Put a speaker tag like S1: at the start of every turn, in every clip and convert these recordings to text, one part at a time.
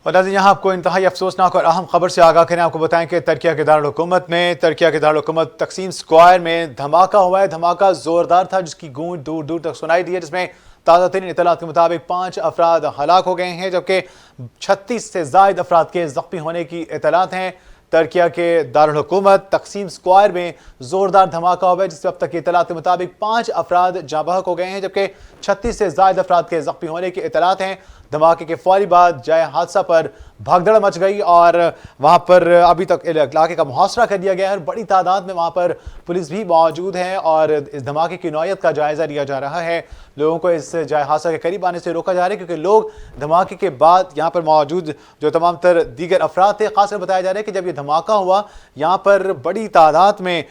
S1: और नाज़रीन यहाँ आपको इंतहाई अफसोसनाक और अहम खबर से आगाह करें। आपको बताएं कि तर्किया के दारुल-हुकूमत में तकसीम स्क्वायर में धमाका हुआ है। धमाका ज़ोरदार था जिसकी गूंज दूर दूर तक सुनाई दी है, जिसमें ताज़ा तरीन इत्तलात के मुताबिक 5 अफराद हलाक हो गए हैं, जबकि 36 से ज़ायद अफराद के ज़ख्मी होने की इत्तलात हैं। तर्किया के दारुल-हुकूमत तकसीम स्क्वायर में ज़ोरदार धमाका हुआ है, जिससे अब तक की इत्तलात के मुताबिक 5 अफराद जाँ बहक हो गए हैं, जबकि 36 से ज़ायद अफराद के ज़ख्मी होने की इत्तलात हैं। धमाके के फौरी बाद जाए हादसा पर भगदड़ मच गई और वहाँ पर अभी तक इलाके का मुहासरा कर दिया गया है और बड़ी तादाद में वहाँ पर पुलिस भी मौजूद है और इस धमाके की नौयत का जायज़ा लिया जा रहा है। लोगों को इस जाए हादसा के करीब आने से रोका जा रहा है, क्योंकि लोग धमाके के बाद यहाँ पर मौजूद जो तमाम तर दीगर अफराद थे, खासकर बताया जा रहा है कि जब ये धमाका हुआ यहाँ पर बड़ी तादाद में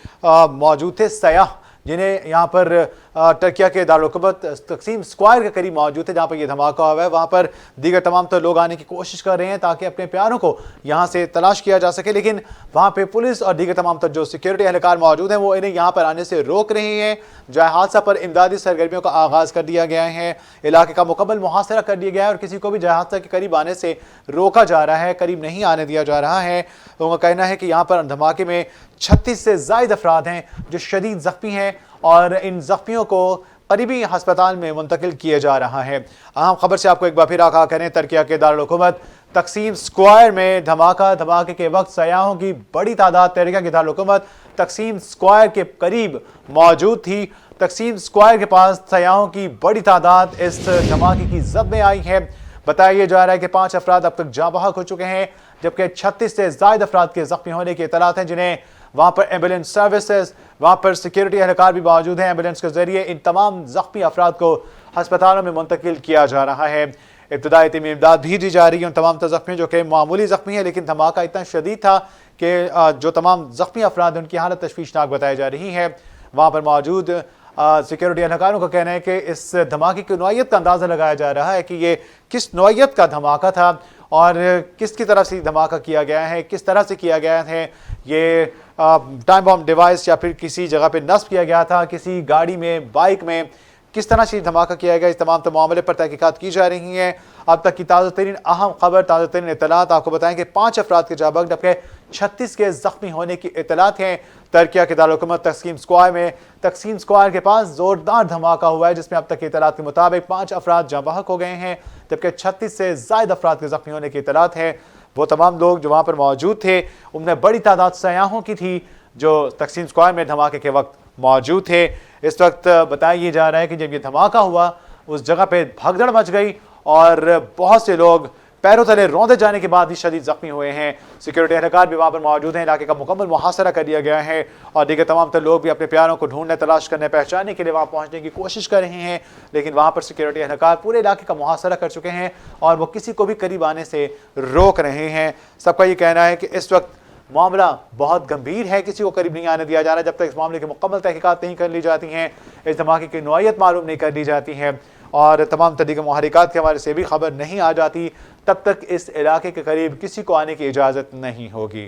S1: मौजूद थे सयाह, जिन्हें यहाँ पर तर्किया के दारुल-हुकूमत तकसीम स्क्वायर के करीब मौजूद थे जहाँ पर यह धमाका हुआ है। वहाँ पर दीगर तमाम तो लोग आने की कोशिश कर रहे हैं ताकि अपने प्यारों को यहाँ से तलाश किया जा सके, लेकिन वहाँ पे पुलिस और दीगर तमाम तो जो सिक्योरिटी एहलकार मौजूद हैं वो इन्हें यहाँ पर आने से रोक रहे हैं। जहाँ हादसा पर इमदादी सरगर्मियों का आगाज़ कर दिया गया है, इलाके का मुकम्मल मुहासरा कर दिया गया है और किसी को भी जहाँ हादसा के करीब आने से रोका जा रहा है, करीब नहीं आने दिया जा रहा है। तो उनका कहना है कि यहाँ पर धमाके में 36 से ज़ायद अफराद हैं जो शदीद ज़ख्मी हैं और इन ज़ख्मियों को करीबी हस्पताल में मुंतकिल किया जा रहा है। अहम खबर से आपको एक बार फिर आगाह करें, तर्किया के दारुल-हुकूमत तकसीम स्क्वायर में धमाके के वक्त सयाहों की बड़ी तादाद तर्किया के दारुल-हुकूमत तकसीम स्क्वायर के करीब मौजूद थी। तकसीम स्क्वायर के पास सयाहों की बड़ी तादाद इस धमाके की जद में आई है। बताया जा रहा है कि 5 अफराद अब तक जाँ बहक हो चुके हैं, जबकि 36 से ज़ायद अफराद के ज़ख्मी होने की इत्तलात हैं, जिन्हें वहाँ पर एम्बुलेंस सर्विसेज, वहाँ पर सिक्योरिटी एहलकार भी मौजूद हैं। एम्बुलेंस के ज़रिए इन तमाम ज़ख्मी अफराद को हस्पतालों में मुंतकिल किया जा रहा है। इब्तदाई तीमी इमदाद भी दी जा रही है उन तमाम ज़ख्मी जो कि मामूली ज़ख्मी है, लेकिन धमाका इतना शदीद था कि जो तमाम ज़ख्मी अफराद उनकी हालत तशवीशनाक बताई जा रही है। वहाँ पर मौजूद सिक्योरिटी एहलकारों का कहना है कि इस धमाके की नौयत का अंदाज़ा लगाया जा रहा है कि ये किस नौयत का धमाका था और किसकी तरफ से धमाका किया गया है, किस तरह से किया गया है। ये टाइम बॉम्ब डिवाइस या फिर किसी जगह पे नस्ब किया गया था, किसी गाड़ी में, बाइक में, किस तरह से धमाका किया गया, इस तमाम मामले पर तहकीकात की जा रही हैं। अब तक की ताज़ा तरीन अहम खबर, ताज़ा तरीन इत्तलात आपको बताएं कि 5 अफराद के जाँ बहक जबकि 36 के ज़ख्मी होने की इत्तलात हैं। तर्किया के दारुल-हुकूमत तकसीम स्क्वायर में तकसीम स्क्वायर के पास ज़ोरदार धमाका हुआ है, जिसमें अब तक की इत्तलात के मुताबिक 5 अफराद जाँ बहक हो गए हैं, जबकि 36 से ज़ायद अफराद के ज़ख्मी होने की इत्तलात है। वो तमाम लोग जो वहाँ पर मौजूद थे उनमें बड़ी तादाद सयाहों की थी जो तकसीम स्क्वायर में धमाके के वक्त मौजूद थे। इस वक्त बताया जा रहा है कि जब ये धमाका हुआ उस जगह पे भगदड़ मच गई और बहुत से लोग पैरों तले रौंदे जाने के बाद ही शदीद ज़ख्मी हुए हैं। सिक्योरिटी एहलकार भी वहाँ पर मौजूद हैं, इलाके का मुकम्मल मुहासरा कर दिया गया है और दीगर तमाम तर लोग भी अपने प्यारों को ढूंढने, तलाश करने, पहचानने के लिए वहाँ पहुँचने की कोशिश कर रहे हैं, लेकिन वहाँ पर सिक्योरिटी एहलकार पूरे इलाके का मुहासरा कर चुके हैं और वो किसी को भी करीब आने से रोक रहे हैं। सबका ये कहना है कि इस वक्त मामला बहुत गंभीर है, किसी को करीब नहीं आने दिया जा रहा जब तक इस मामले की मुकम्मल तहकीकात नहीं कर ली जाती हैं, इस धमाके की नौयत मालूम नहीं कर ली जाती है और तमाम तरीके मुहर्रिकात के हवाले से भी खबर नहीं आ जाती, तब तक इस इलाके के करीब किसी को आने की इजाज़त नहीं होगी।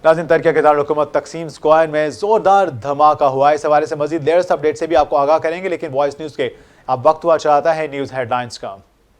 S1: नाज़रीन, तर्किया के दारुल-हुकूमत तकसीम स्क्वायर में ज़ोरदार धमाका हुआ है। इस हवाले से मज़ीद लेटेस्ट अपडेट से भी आपको आगाह करेंगे, लेकिन वॉइस न्यूज़ के अब वक्त हुआ चाहता है न्यूज़ हेडलाइंस का।